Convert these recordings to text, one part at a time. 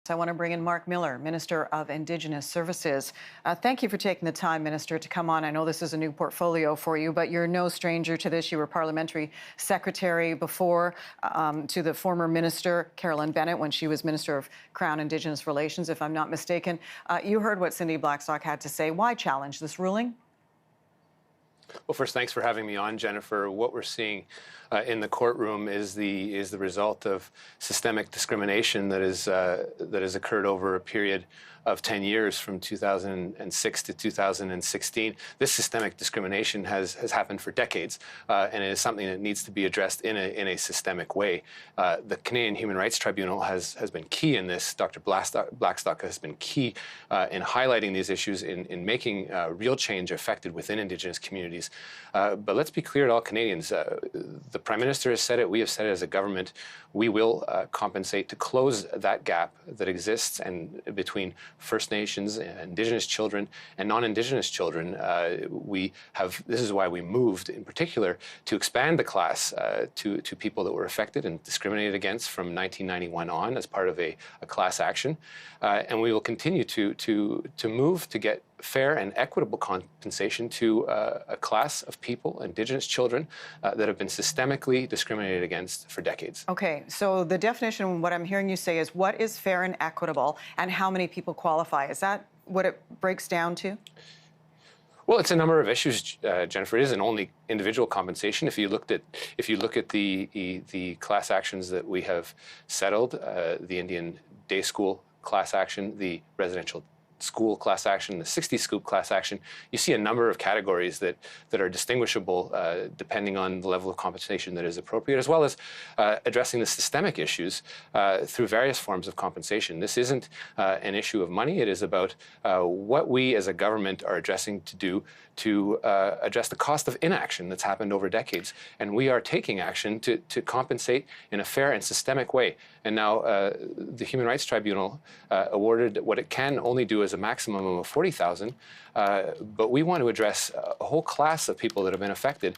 I want to bring in Marc Miller, Minister of Indigenous Services. Thank you for taking the time, Minister, to come on. I know this is a new portfolio for you, but you're no stranger to this. You were Parliamentary Secretary before to the former Minister, Carolyn Bennett, when she was Minister of Crown Indigenous Relations, if I'm not mistaken. You heard what Cindy Blackstock had to say. Why challenge this ruling? Well, first, thanks for having me on, Jennifer. What we're seeing in the courtroom is the result of systemic discrimination that has occurred over a period of 10 years, from 2006 to 2016. This systemic discrimination has happened for decades, and it is something that needs to be addressed in a systemic way. The Canadian Human Rights Tribunal has been key in this. Dr. Blackstock has been key in highlighting these issues, in making real change effected within Indigenous communities. But let's be clear to all Canadians. The Prime Minister has said it, we have said it as a government. We will compensate to close that gap that exists and between First Nations, Indigenous children, and non-Indigenous children. This is why we moved, in particular, to expand the class to people that were affected and discriminated against from 1991 on as part of a class action. And we will continue to move to get fair and equitable compensation to a class of people, Indigenous children, that have been systemically discriminated against for decades. Okay, so the definition, what I'm hearing you say, is what is fair and equitable, and how many people qualify? Is that what it breaks down to? Well, it's a number of issues, Jennifer. It isn't only individual compensation. If you look at the class actions that we have settled, the Indian day school class action, the residential school class action, the 60 scoop class action, you see a number of categories that are distinguishable depending on the level of compensation that is appropriate, as well as addressing the systemic issues through various forms of compensation. This isn't an issue of money. It is about what we as a government are addressing to do to address the cost of inaction that's happened over decades. And we are taking action to compensate in a fair and systemic way. And now the Human Rights Tribunal awarded what it can only do as a maximum of $40,000, but we want to address a whole class of people that have been affected,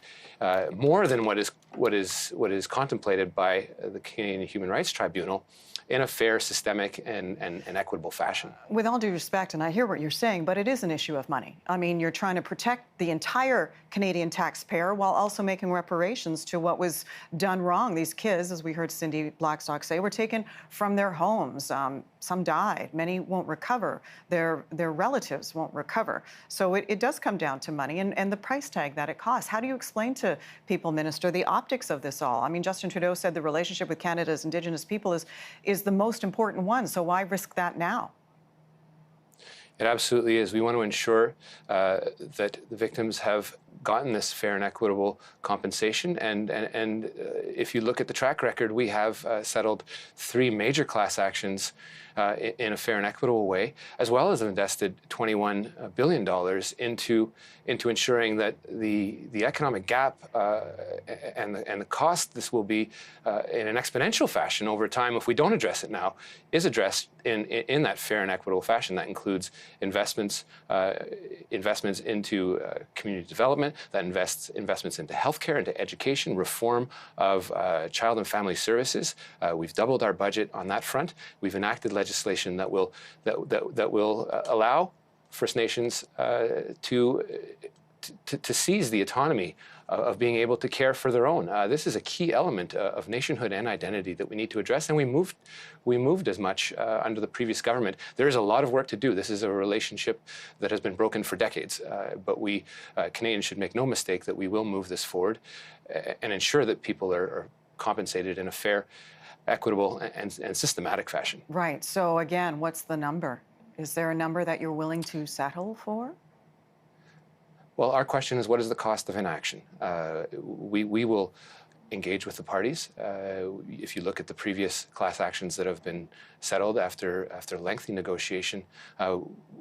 more than what is contemplated by the Canadian Human Rights Tribunal, in a fair, systemic, and equitable fashion. With all due respect, and I hear what you're saying, but it is an issue of money. I mean, you're trying to protect the entire Canadian taxpayer while also making reparations to what was done wrong. These kids, as we heard Cindy Blackstock say, were taken from their homes. Some died. Many won't recover. Their relatives won't recover. So it does come down to money and the price tag that it costs. How do you explain to people, Minister, the optics of this all? I mean, Justin Trudeau said the relationship with Canada's Indigenous people is the most important one. So why risk that now? It absolutely is. We want to ensure that the victims have gotten this fair and equitable compensation. And if you look at the track record, we have settled 3 major class actions in a fair and equitable way, as well as invested $21 billion into ensuring that the economic gap and the cost this will be in an exponential fashion over time, if we don't address it now, is addressed in that fair and equitable fashion. That includes investments into community development, that investments into healthcare, into education, reform of child and family services. We've doubled our budget on that front. We've enacted legislation that will allow First Nations to seize the autonomy of being able to care for their own. This is a key element of nationhood and identity that we need to address, and we moved as much under the previous government. There is a lot of work to do. This is a relationship that has been broken for decades, but we Canadians should make no mistake that we will move this forward and ensure that people are compensated in a fair, equitable, and systematic fashion. Right. So again, what's the number? Is there a number that you're willing to settle for? Well, our question is, what is the cost of inaction? We will engage with the parties. If you look at the previous class actions that have been settled after lengthy negotiation,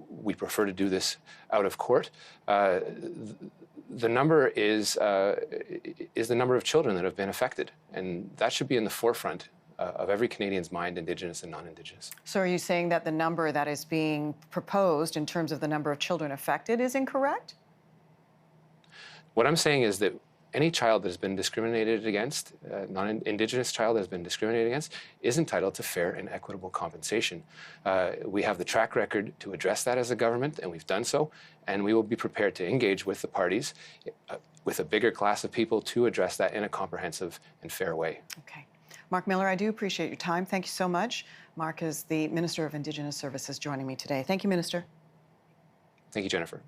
we prefer to do this out of court. The number is the number of children that have been affected, and that should be in the forefront of every Canadian's mind, Indigenous and non-Indigenous. So are you saying that the number that is being proposed in terms of the number of children affected is incorrect? What I'm saying is that any child that has been discriminated against, non-Indigenous child that has been discriminated against, is entitled to fair and equitable compensation. We have the track record to address that as a government, and we've done so, and we will be prepared to engage with the parties, with a bigger class of people, to address that in a comprehensive and fair way. Okay. Marc Miller, I do appreciate your time. Thank you so much. Marc is the Minister of Indigenous Services joining me today. Thank you, Minister. Thank you, Jennifer.